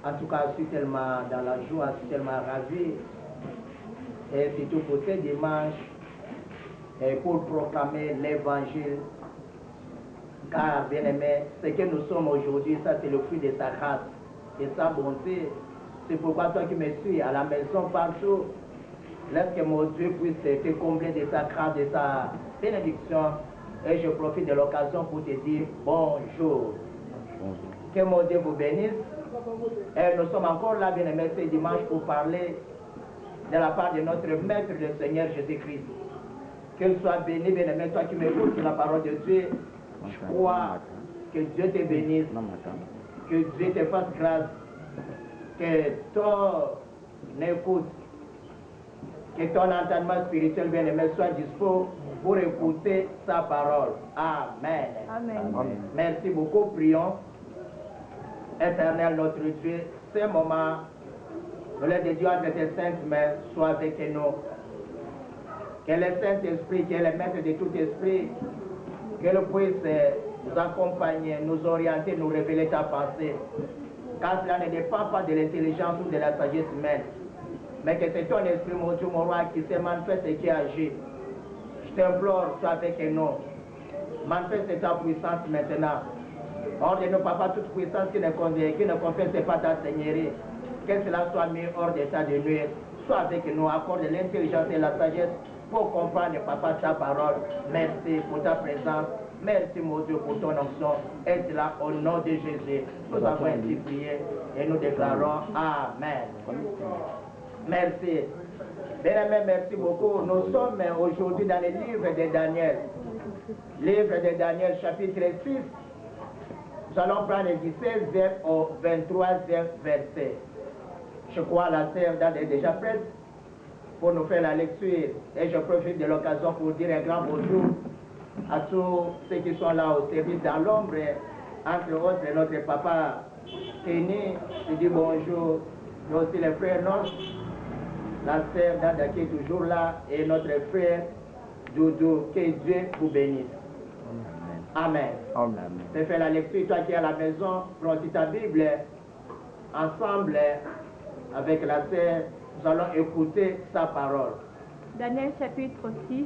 En tout cas, je suis tellement dans la joie, je suis tellement ravi. Et surtout pour ce dimanche, et pour proclamer l'évangile. Car, bien aimé, ce que nous sommes aujourd'hui, ça c'est le fruit de sa grâce et sa bonté. C'est pourquoi toi qui me suis à la maison, partout, laisse que mon Dieu puisse te combler de sa grâce, de sa bénédiction. Et je profite de l'occasion pour te dire bonjour. Que mon Dieu vous bénisse. Et nous sommes encore là, bien aimé, ce dimanche pour parler de la part de notre Maître, le Seigneur Jésus-Christ. Qu'il soit béni, bien aimé, toi qui m'écoutes sur la parole de Dieu. Je crois que Dieu te bénisse, que Dieu te fasse grâce, que ton écoute, que ton entendement spirituel, bien aimé, soit dispo pour écouter sa parole. Amen. Amen. Amen. Merci beaucoup, prions. Éternel notre Dieu, ce moment, nous les dédions entre tes saintes mains, sois avec nous. Que le Saint-Esprit, qui est le maître de tout esprit, qu'elle puisse nous accompagner, nous orienter, nous révéler ta pensée. Car cela ne dépend pas de l'intelligence ou de la sagesse humaine, mais que c'est ton esprit, mon Dieu, mon roi, qui se manifeste et qui agit. Je t'implore, sois avec nous. Manifeste ta puissance maintenant. Ordonne-nous, Papa, toute puissance qui ne confesse pas ta Seigneurie. Que cela soit mis hors d'état de nuire. Sois avec nous, accorde l'intelligence et la sagesse pour comprendre, Papa, ta parole. Merci pour ta présence. Merci, mon Dieu, pour ton onction. Et cela au nom de Jésus. Nous avons ainsi prié et nous déclarons Amen. Merci. Bien-aimés, merci beaucoup. Nous sommes aujourd'hui dans le livre de Daniel. Livre de Daniel, chapitre 6. Nous allons prendre du 16e au 23e verset. Je crois la sœur est déjà prête pour nous faire la lecture. Et je profite de l'occasion pour dire un grand bonjour à tous ceux qui sont là au service dans l'ombre, entre autres notre papa Kenny, je dis bonjour, mais aussi les frères Nos, la sœur Dada qui est toujours là, et notre frère Doudou, que Dieu vous bénisse. Amen. Amen. Je fais la lecture, toi qui es à la maison, prends ta Bible, ensemble avec la sœur, nous allons écouter sa parole. Daniel chapitre 6,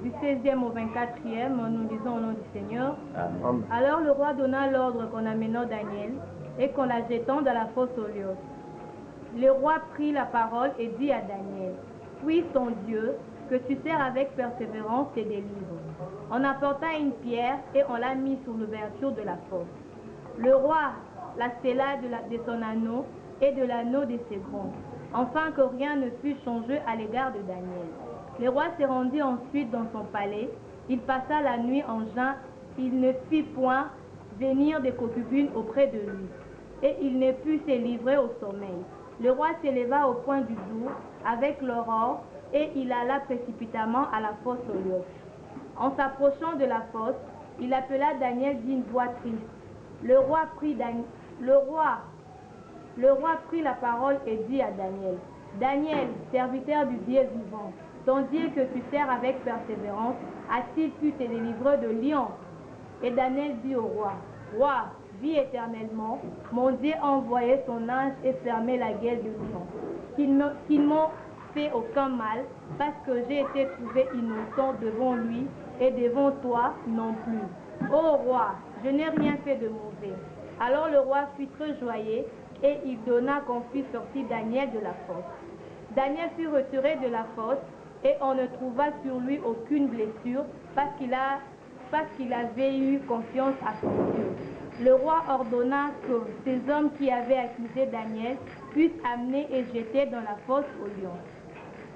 du 16e au 24e, nous lisons au nom du Seigneur. Amen. Alors le roi donna l'ordre qu'on amenant Daniel et qu'on la jetant dans la fosse aux lions. Le roi prit la parole et dit à Daniel, « Puis ton Dieu, que tu sers avec persévérance, te délivre. » On apporta une pierre et on l'a mise sur l'ouverture de la fosse. Le roi la scella de son anneau et de l'anneau de ses grands, afin que rien ne fût changé à l'égard de Daniel. Le roi se rendit ensuite dans son palais. Il passa la nuit en jeûne. Il ne fit point venir des concubines auprès de lui, et il ne put se livrer au sommeil. Le roi s'éleva au point du jour avec l'aurore, et il alla précipitamment à la fosse aux lions. En s'approchant de la fosse, il appela Daniel d'une voix triste. Le roi prit la parole et dit à Daniel, « Daniel, serviteur du Dieu vivant, ton Dieu que tu sers avec persévérance, a-t-il pu te délivrer de lion ?» Et Daniel dit au roi, « Roi, vis éternellement, mon Dieu a envoyé son ange et fermé la gueule du lion, qu'ils m'ont fait aucun mal, parce que j'ai été trouvé innocent devant lui et devant toi non plus. Ô roi, je n'ai rien fait de mauvais. » Alors le roi fut très joyeux et il donna qu'on fît sortir Daniel de la fosse. Daniel fut retiré de la fosse et on ne trouva sur lui aucune blessure parce qu'il avait eu confiance à son Dieu. Le roi ordonna que ces hommes qui avaient accusé Daniel puissent amener et jeter dans la fosse aux lions.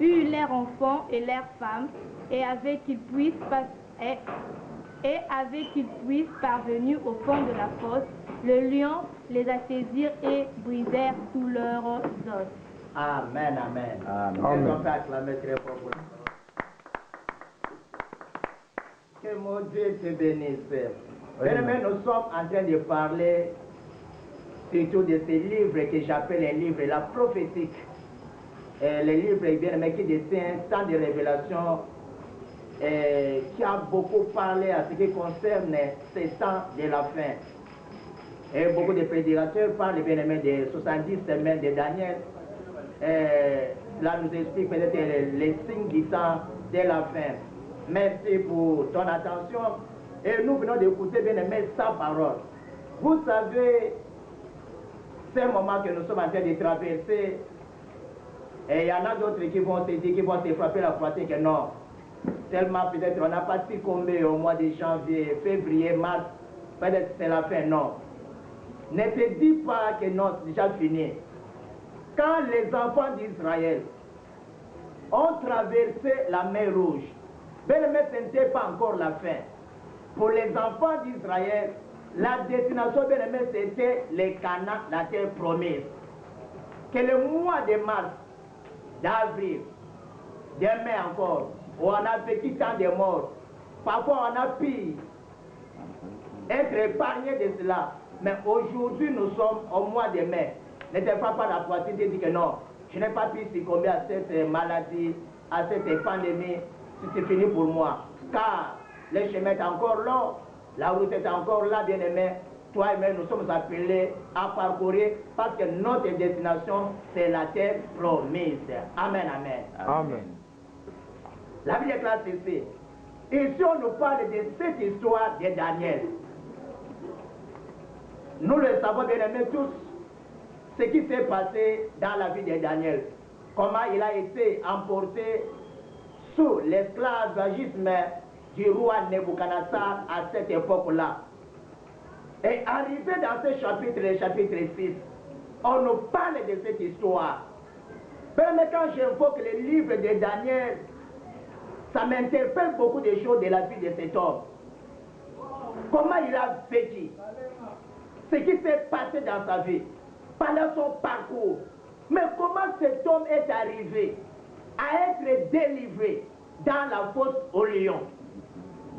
Eurent leurs enfants et leurs femmes, et avec qu'ils puissent parvenir au fond de la fosse, le lion les assaisirent et brisèrent tous leurs os. Amen, amen. Amen. Et on peut acclamer très fort pour ça. Que mon Dieu te bénisse. Bien-aimés, nous sommes en train de parler surtout de ces livres que j'appelle les livres la prophétique. Les livres bien-aimés qui dessinent un temps de révélation qui a beaucoup parlé à ce qui concerne ces temps de la fin. Et beaucoup de prédicateurs parlent bien aimé des 70 semaines de Daniel. Cela nous explique peut-être les signes du temps de la fin. Merci pour ton attention. Et nous venons d'écouter bien aimé sa parole. Vous savez, c'est un moment que nous sommes en train de traverser. Et il y en a d'autres qui vont se dire, qui vont se frapper la poitrine que non. Tellement peut-être on n'a pas succombé au mois de janvier, février, mars. Peut-être c'est la fin, non. Ne te dis pas que non, c'est déjà fini. Quand les enfants d'Israël ont traversé la mer Rouge, bien aimé, ce n'était pas encore la fin. Pour les enfants d'Israël, la destination, bien aimé, c'était les Canaan, la terre promise. Que le mois de mars, d'avril, de mai encore, où on a vécu tant de morts, parfois on a pu être épargné de cela. Mais aujourd'hui, nous sommes au mois de mai. Ne te frappe pas la poitrine et dis que non, je n'ai pas pu succomber à cette maladie, à cette pandémie, c'est fini pour moi. Car le chemin est encore long, la route est encore là, bien aimé. Toi et moi, nous sommes appelés à parcourir parce que notre destination, c'est la terre promise. Amen, amen. Amen. La Bible est classe ici. Ici, on nous parle de cette histoire de Daniel. Nous le savons bien aimé tous, ce qui s'est passé dans la vie de Daniel. Comment il a été emporté sous l'esclavagisme du roi Nebuchadnezzar à cette époque-là. Et arrivé dans ce chapitre, le chapitre 6, on nous parle de cette histoire. Mais quand j'invoque le livre de Daniel, ça m'interpelle beaucoup de choses de la vie de cet homme. Comment il a vécu, ce qui s'est passé dans sa vie, pendant son parcours. Mais comment cet homme est arrivé à être délivré dans la fosse au lion?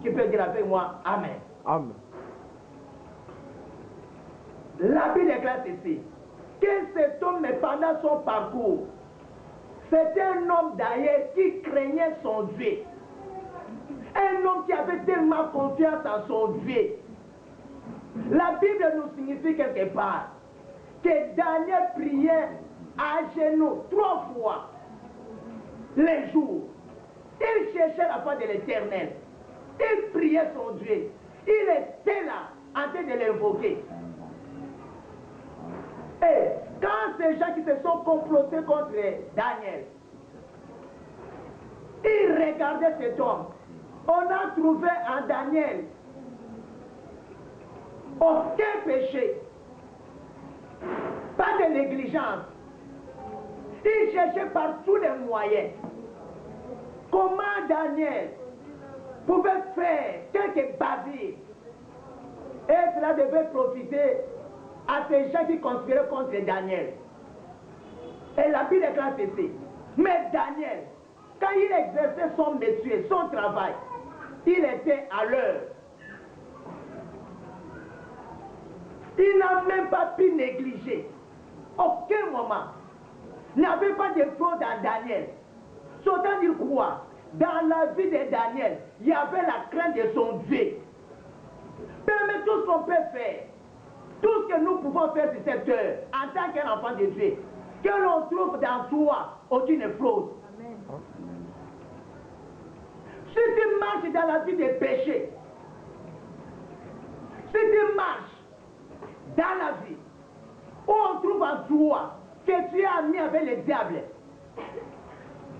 Qui peut dire avec moi Amen. Amen. La Bible déclare ceci, que cet homme, pendant son parcours, c'était un homme d'ailleurs qui craignait son Dieu. Un homme qui avait tellement confiance en son Dieu. La Bible nous signifie quelque part que Daniel priait à genoux 3 fois les jours. Il cherchait la foi de l'Éternel. Il priait son Dieu. Il était là en train de l'invoquer. Et quand ces gens qui se sont complotés contre Daniel, ils regardaient cet homme. On a trouvé en Daniel aucun péché, pas de négligence. Il cherchait par tous les moyens. Comment Daniel pouvait faire quelques bavures et cela devait profiter à ces gens qui conspiraient contre Daniel. Et la Bible déclare ceci. Mais Daniel, quand il exerçait son métier, son travail, il était à l'heure. Il n'a même pas pu négliger. Aucun moment. Il n'y avait pas de fraude dans Daniel. Sautant dire quoi? Dans la vie de Daniel, il y avait la crainte de son Dieu. Mais tout ce qu'on peut faire, tout ce que nous pouvons faire sur cette heure, en tant qu'un enfant de Dieu, que l'on trouve dans toi aucune fraude. Amen. Si tu marches dans la vie des péchés, si tu marches dans la vie où on trouve en toi que tu es ami avec le diable,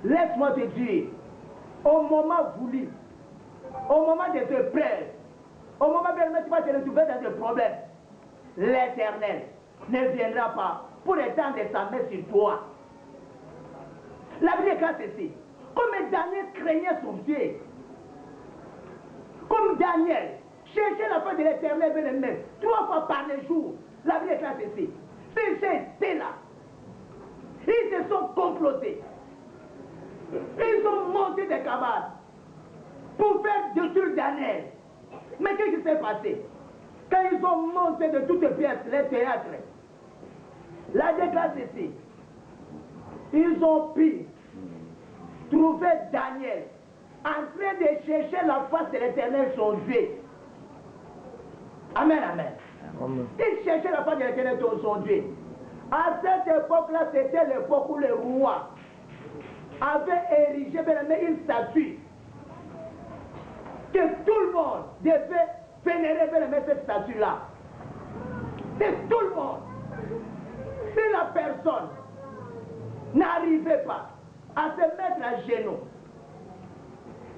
laisse-moi te dire, au moment voulu, au moment de tes prêves, au moment où tu vas te retrouver dans des problèmes, l'Éternel ne viendra pas pour étendre sa main sur toi. La Bible déclare ceci. Comme Daniel craignait son Dieu, comme Daniel cherchait la face de l'Éternel bien-aimé 3 fois par le jour, la Bible déclare ceci. Ces gens étaient là. Ils se sont complotés. Ils ont monté des cabanes pour faire détruire Daniel. Mais qu'est-ce qui s'est passé? Quand ils ont monté de toutes pièces les théâtres, la déclare ceci. Ils ont pu trouver Daniel en train de chercher la face de l'Éternel, son Dieu. Amen, amen. Il cherchait la face de l'Éternel son Dieu. À cette époque-là, c'était l'époque où le roi avait érigé une statue que tout le monde devait vénérer cette statue-là. C'est tout le monde. Si la personne n'arrivait pas à se mettre à genoux,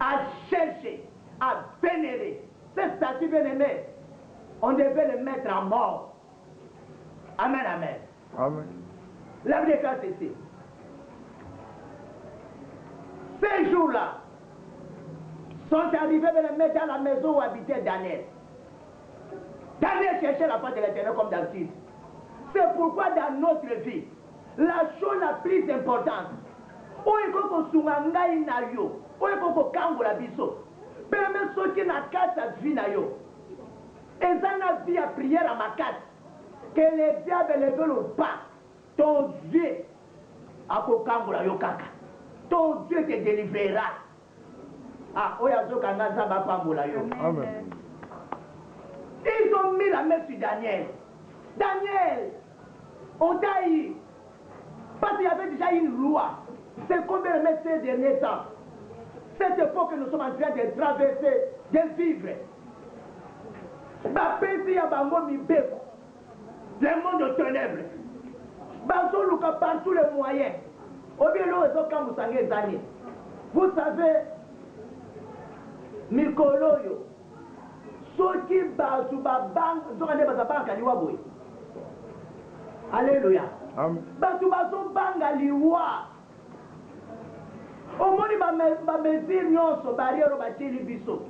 à chercher, à vénérer cette statue bien-aimée, on devait le mettre en mort. Amen, amen. Amen. La vie est c'est ici. Ces jours-là sont arrivés dans la maison où habitait Daniel. Daniel cherchait la face de l'Éternel comme d'habitude. C'est pourquoi dans notre vie, la chose la plus importante, où il faut qu'on soumanga inayo, où il faut qu'on kango la biso, même ceux qui n'a qu'à sa vie nayo, et ça n'a vie à prière à ma carte, que les diables ne veulent pas, ton Dieu, à ko kango la yo kaka, ton Dieu te délivrera. Ah, oyazo kanga zaba pambola yo. Amen. Ils ont mis la main sur Daniel. Daniel, on t'a eu. Parce qu'il y avait déjà une loi. C'est combien de ces derniers temps. Cette époque que nous sommes en train de traverser, de vivre. Le monde de ténèbres. Par tous les moyens. Vous savez, Mikoloyo. Soki basuba bank zokane bazabanga liwa. Alléluia. Amen. Basuba so banga liwa. Omoni ba mesure nyonso barrière ba chili biso.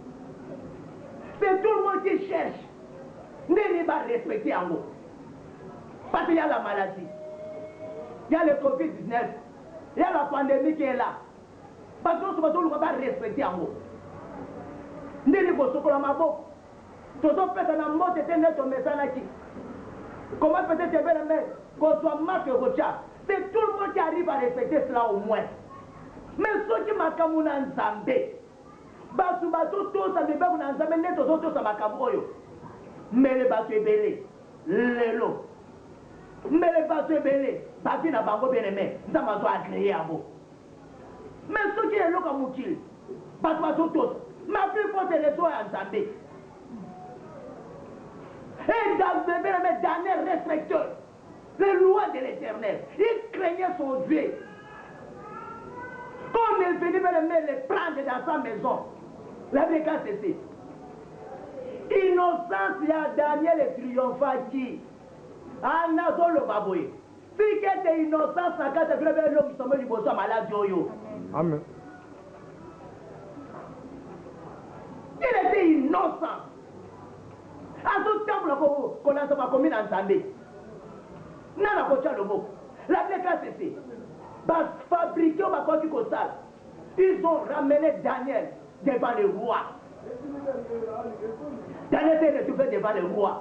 C'est tout le monde qui cherche. N'est pas respecté en gros. Parce qu'il y a la maladie. Il y a le Covid-19. Il y a la pandémie qui est là. Parce que nous ne sommes pas respectés en gros. N'est pas ce ma boque. Comment peut-être qu'on soit marqué au chat? C'est tout le monde qui arrive à respecter cela au moins. Mais ceux qui m'ont Nzambé, tous ça mais les bateaux belés, les lots. Mais les bateaux belés, parce n'a pas bien aimé, ça m'a agréé à vous. Mais ceux qui sont là comme Moukil, parce que tous, ma plus forte les soins en Zambé. Et Daniel respectait les lois de l'Éternel. Il craignait son Dieu. Comme il venait les prendre dans sa maison, la vérité c'est ça. Innocence, il y a Daniel et triomphant qui Anazo le baboui. Si tu es innocent, ça casse le l'homme qui sommeille du besoin malade. Amen. Il était innocent. À tout temps, qu'on a commis dans Zambé. Nana Kocha le mot. La vérité c'est ça. Fabriquer ma coque costale. Ils ont ramené Daniel devant le roi. Daniel s'est retrouvé devant le roi.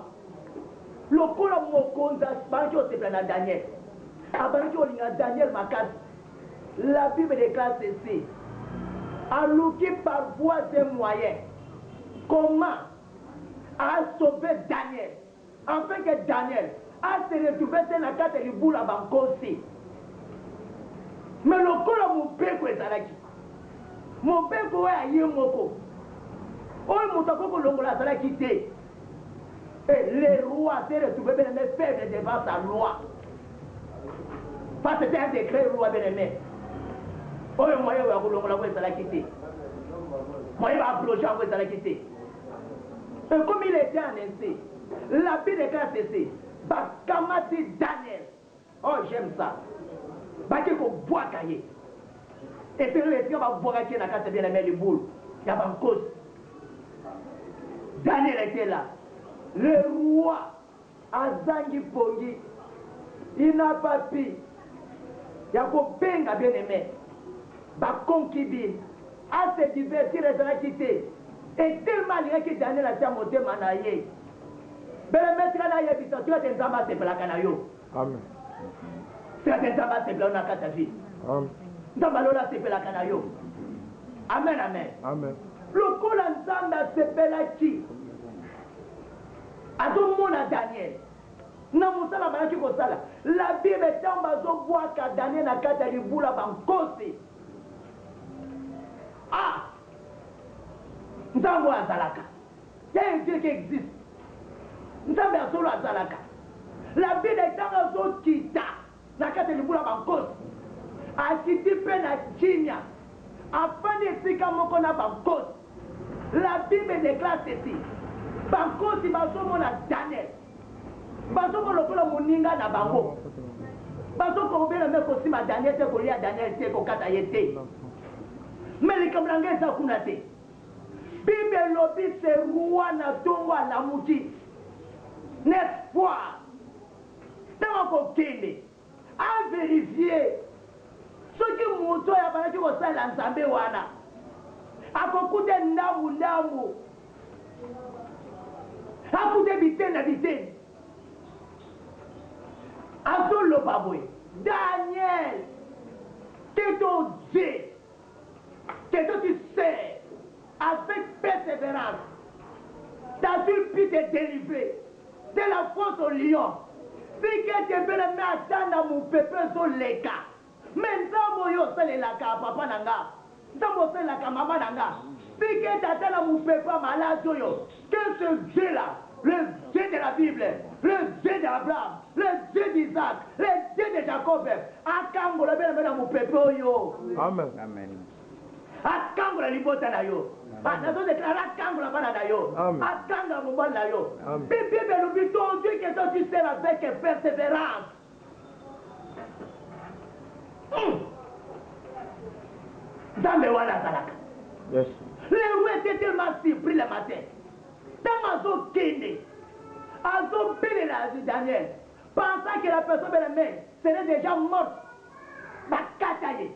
Le col Mokonda, Banjo se prend Daniel. Abanjo Daniel Makas. La Bible déclare ceci. Alouki par voie des moyens. Comment a sauvé Daniel? Afin que Daniel a se retrouvé dans la carte du bout à Bankosi. Mais le col mon père est Zalaki. Mon père est à Yemoko. Oh, mon toko longola Zalaki. Et les rois s'est retrouvé bien faibles devant sa loi. Parce que c'était un décret roi bien-aimé. Oh, moi, je vais vous longola Zalaki. Moi, je vais approcher à Zalaki. Et comme il était en ainsi, la Bible déclare ceci. Bakamati Daniel. Oh, j'aime ça. Baki ko bois cahier. Et puis le gars va boire cahier dans la carte bien aimé les boules. Il y a une cause. Daniel était là. Le roi Azangi Pongi. Il n'a pas pu. Il y a ko benga bien aimé. Ba concubine. A se divertir et s'en quitter. Et tellement il y a que Daniel a monté manaye. Ben mettre là il y a tu as des amas c'est la canayo. Amen. C'est des amas c'est la catafi. Amen. Dans Balola c'est la canayo. Amen amen. Amen. Le col ensemble c'est pelaki. azomona Daniel na mosala balaki kosala la Bible ntango bazobwaka Daniel na kati ya libula bankose nzambe azalaka ya Dieu qui existe nzambe azolo azalaka la Bible ntango azokita na kati ya libula bankose akiti mpe na kimia afandi esika moko na bankose. La Bible déclare ceci. Bankosi bazomona Daniel. Bazomona lokola moninga na bango. Bazokobela meko sima Daniel te kolia Daniel te kokata ye te. Mais likambo na ngai eza kuna te. Bible lobi se roi na tongo alamuki. N'est-ce pas? Ntango kokende a vérifier soki moto ya balaki kosala nzambe wana akokute ndambu akute biteni azoloba boye Daniel que ton Dieu que toi tu sais avec persévérance t'as pu te délivrer de la fosse au lion si que tu peux le mettre attendre mon peuple sur les cas mais nzambo yo salelaka papa nanga nzambo salelaka mama nanga si que tata na mon peuple malade yo que ce Dieu là le Dieu de la Bible le Dieu d'Abraham le Dieu d'Isaac le Dieu de Jacob akangola bela na mon peuple yo amen amen akangola libota na yo nazo déclarer akangola bana na yo akanga mobali na yo Bible lobi ton Dieu que toi tu sers avec persévérance. Dans le Walazalaka. Yes. Les roues étaient tellement surpris le matin. Dans Azo Kende, Azo Bénéla Daniel, pensant que la personne de main serait déjà morte. Bakataye.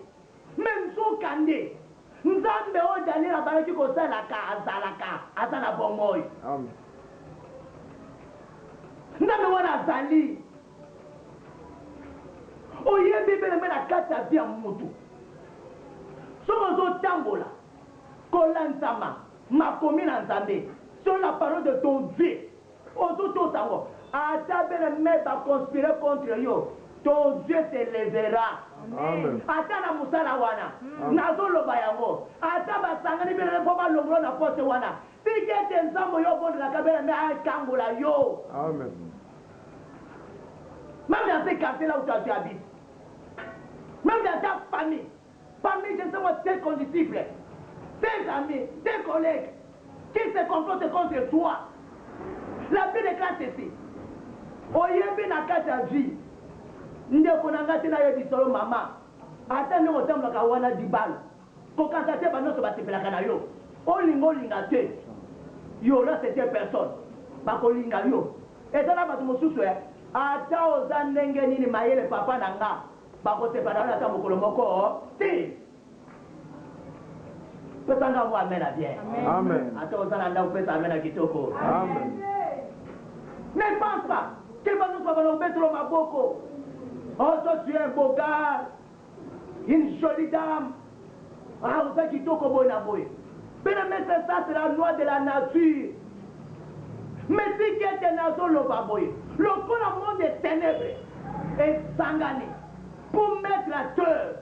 Même sous Kande, Nzambe o Daniel a baraki ko salaka azala bongoy. Amen. Nzambe wana azali. Oye Bible me na kati ya bia mutu. Somo zo tambola. Kolansama makomi na Nzambe. Sur la parole de ton Dieu. Ozo to sango. Ata bele me ba conspirer contre yo. Ton Dieu se lèvera. Amen. Ata na musala wana. Nazo loba yango. Ata ba sangani bele ko ba longolo na poste wana. Fike te nzambo yo bondi la kabela me a kangola yo. Amen. Même dans ces quartiers là où tu habites. Même dans ta famille, parmi tes condisciples, tes amis, tes collègues, qui se confrontent contre toi, la Bible déclare ceci. Oyembi na kati ya vie, ndeko na ngati na yebi solo mama, ata ndeko tamla ka wana dibal, ko kantate ba noso batepelaka na yo, olinga te, yo là c'était personne, ba ko linga yo, ezala ba mosusu ata oza ndenge nini mayele papa na nga bakosepana na ta mokolo moko ti pesanga mo amen à bien amen ata oza na ndako pesa amen à kitoko amen ne pense pas que va nous faire mettre maboko oh toi tu es un beau gars une jolie dame oza kitoko boy na boy mais ça c'est la loi de la nature. Mais si quelqu'un n'a pas le le monde des ténèbres est sangané pour mettre à terre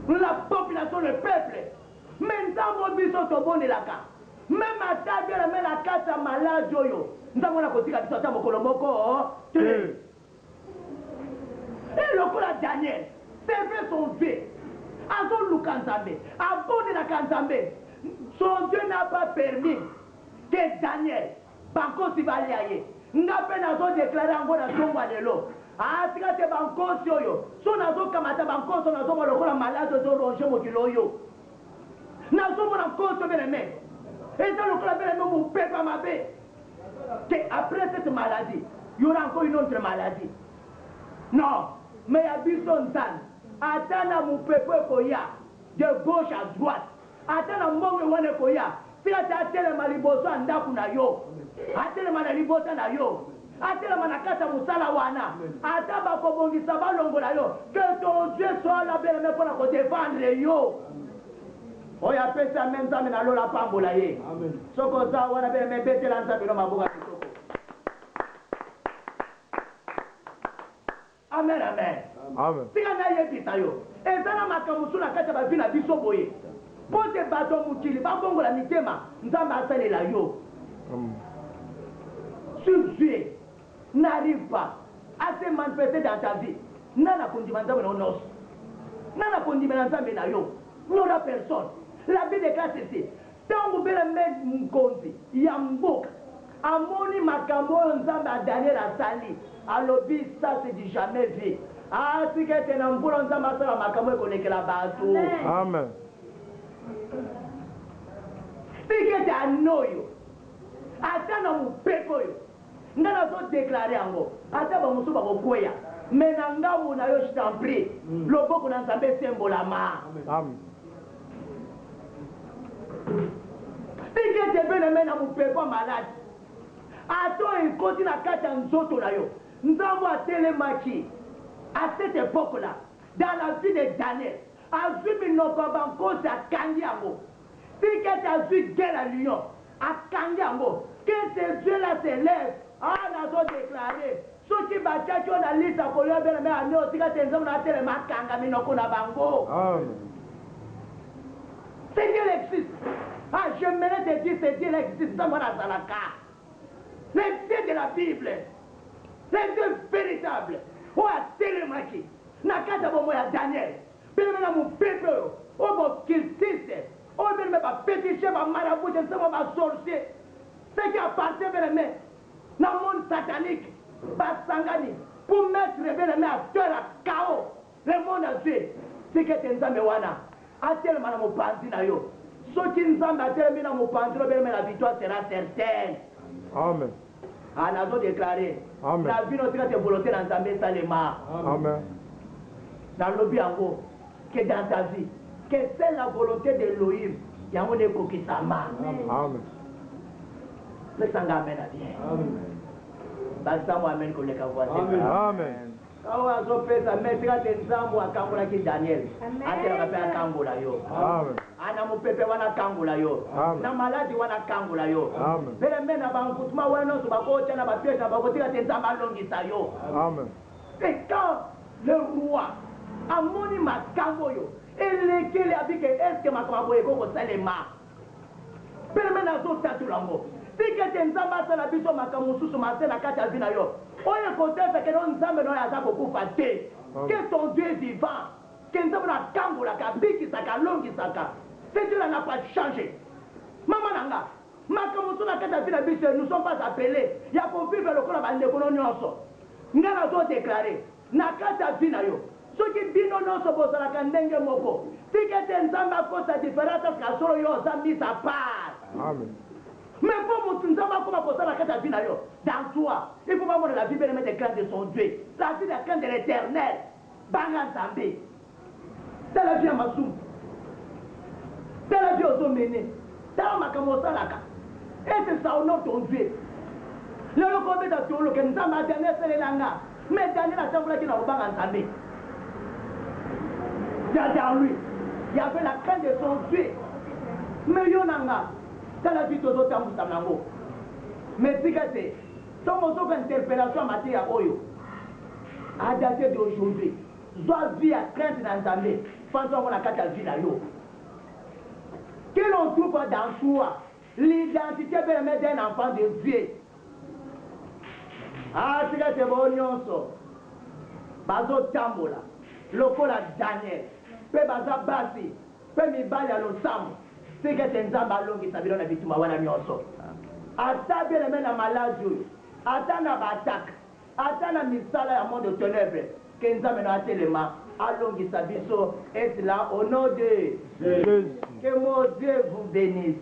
la population, le peuple. Maintenant, nous sommes de la carte. Même à table, la carte à malade, nous avons la côté de la Mokolomoko. Et le coup de Daniel, c'est son Dieu. Azon Lukanzambe, abonné la Kanzambe. Son Dieu n'a pas permis que Daniel, banco si va aller, n'a pas déclaré encore dans son lelo. Ah, si tu es banco si yo, son azo kamata banco, son azo le malade de ronger mon kilo yo. N'a pas mon cause de mes et dans le club de mon père ma bé. Après cette maladie, il y aura encore une autre maladie. Non, mais il y a besoin d'an. Attends mon peuple koya de gauche à droite. Attends mon wane koya. Si tu as tel maliboso andaku na yo, atele manalibosa na yo, atele manakata musala wana, ataba kobongisa balongo na yo, que ton Dieu soit la belle mais pour la défendre yo. Oya pesa même ça na lola pambola ye. Amen. Soko za wana belle mais bete lanza bino mabuga kitoko. Amen, amen. Amen. Si on a yébita yo, et ça n'a pas comme sur la carte de la vie boye. Pour te battre moutili, pas comme la mitema, nous avons assalé la yo. Si Dieu n'arrive pas à se manifester dans ta vie, nana condimenta dans nos. Nana condimenta na yo. N'aura personne. La vie déclare ceci. Tant que vous voulez mettre mon compte, il y a un bouc. Amoni makambo nzamba Daniel asali. Alobi ça c'est du jamais vu. Ah si que tu n'as pas nzamba sala makambo connaît que la bateau. Amen. Si que tu as noyo. Attends mon pépo yo. Ngana so déclarer ango. Ata ba musuba ko koya. Menanga una yo je t'en prie. Loboko na nzambe sembolama. Amen. Si que tu veux mener mon pépo malade. Attends, il continue à casser un zoto là. Nous avons à télémaquiller. À cette époque-là, dans la vie de Daniel, à Zumi Nokobanko, c'est à Kandiango. Si tu as vu guerre à Lyon, à Kandiango, que ces dieux-là s'élèvent, ah, nous avons déclaré. Ceux qui battent, qui ont la liste à Colombie, mais à nous, si tu as un homme, tellement Kanga, Minokonabango. C'est Dieu existe. Ah, je mérite de dire, c'est Dieu existe, ça m'a Zalaka. Les dieux de la Bible, les dieux véritables, où a télémarqué, n'a qu'à d'abord moi Daniel, mais maintenant mon peuple, où mon cultiste, où même ma pétition, ma marabout, je ne sais pas ma sorcier, ce qui appartient vers les mains, dans le monde satanique, pas sangani, pour mettre les mains à terre à chaos, le monde a tué, c'est que tu es en Wana, à tellement mon pantin à yo, ceux qui nous ont battu dans mon pantin, la victoire sera certaine. Amen. Ah, nous avons déclaré. Amen. La vie notre volonté dans Zambé Salema. Amen. Dans le biango, que dans ta vie, que c'est la volonté d'Elohim. Il y a un écho qui s'amène. Amen. Le sang amène à bien. Amen. Basta moi amène qu'on les voit. Amen. Quand on a fait ça, mais c'est un zambo à Kangola qui Daniel. Ate on a fait à Kangola yo. Amen. Ana mo pepe wana Kangola yo. Na maladi wana Kangola yo. Amen. Bele mena bangutuma wana so bako na ba pièce na bako tira tenzamba longisa yo. Amen. Et quand le roi a moni ma Kangoyo, et qu'il a dit que est-ce que ma Kangoyo est comme Salema. Bele mena so tatulango. Si que tenzamba sala biso makamusu so masela kata vina yo. Oye côté fait que non nzambe no ya za beaucoup faté. Que ton Dieu est vivant. Que nzambe na Kangola ka biki saka longi saka. Ce Dieu n'a pas changé. Maman nanga, makamusu na kata vina biso nous sommes pas appelés. Ya ko vivre le kola bande kono nyonso. Ngana zo déclarer na kata vina yo. Soki bino nyonso bozala ka ndenge moko. Si que nzambe akosa différence ka solo yo za mise à part. Amen. Mais pour mon Nzamba comme akosa na kata vina yo, dans toi, il faut pas voir la vie de mettre des craintes de son Dieu. La vie des craintes de l'Éternel. Banga Nzambe. C'est la vie à Massou. C'est la vie aux hommes menés. C'est la makamosa laka. Et c'est ça honore ton Dieu. Le locobé de ton local, Nzamba Daniel c'est les langa. Mais Daniel a semblé qu'il n'a pas Nzambe. Dans lui, il y avait la crainte de son Dieu. Mais Yonanga, c'est la vie de ton Tamousanango. Mais si c'est, ton autre interpellation en matière à Oyo, à dater d'aujourd'hui, doit vie à crainte dans Nzambe, pensons qu'on a qu'à vie là yo. Que l'on trouve dans soi l'identité permet d'un enfant de Dieu. Ah, c'est bon, nyonso. Bazo tambola, lokola Daniel, pe baza basi, pe mibali ya losambo. C'est que c'est Nzamba longi sabilo na bituma wana nyonso. Ata bien na maladi, ata na batak, ata na misala ya monde de ténèbres, que Nzamba na telema, alongi sabiso, et là au nom de Jésus. Que mon Dieu vous bénisse.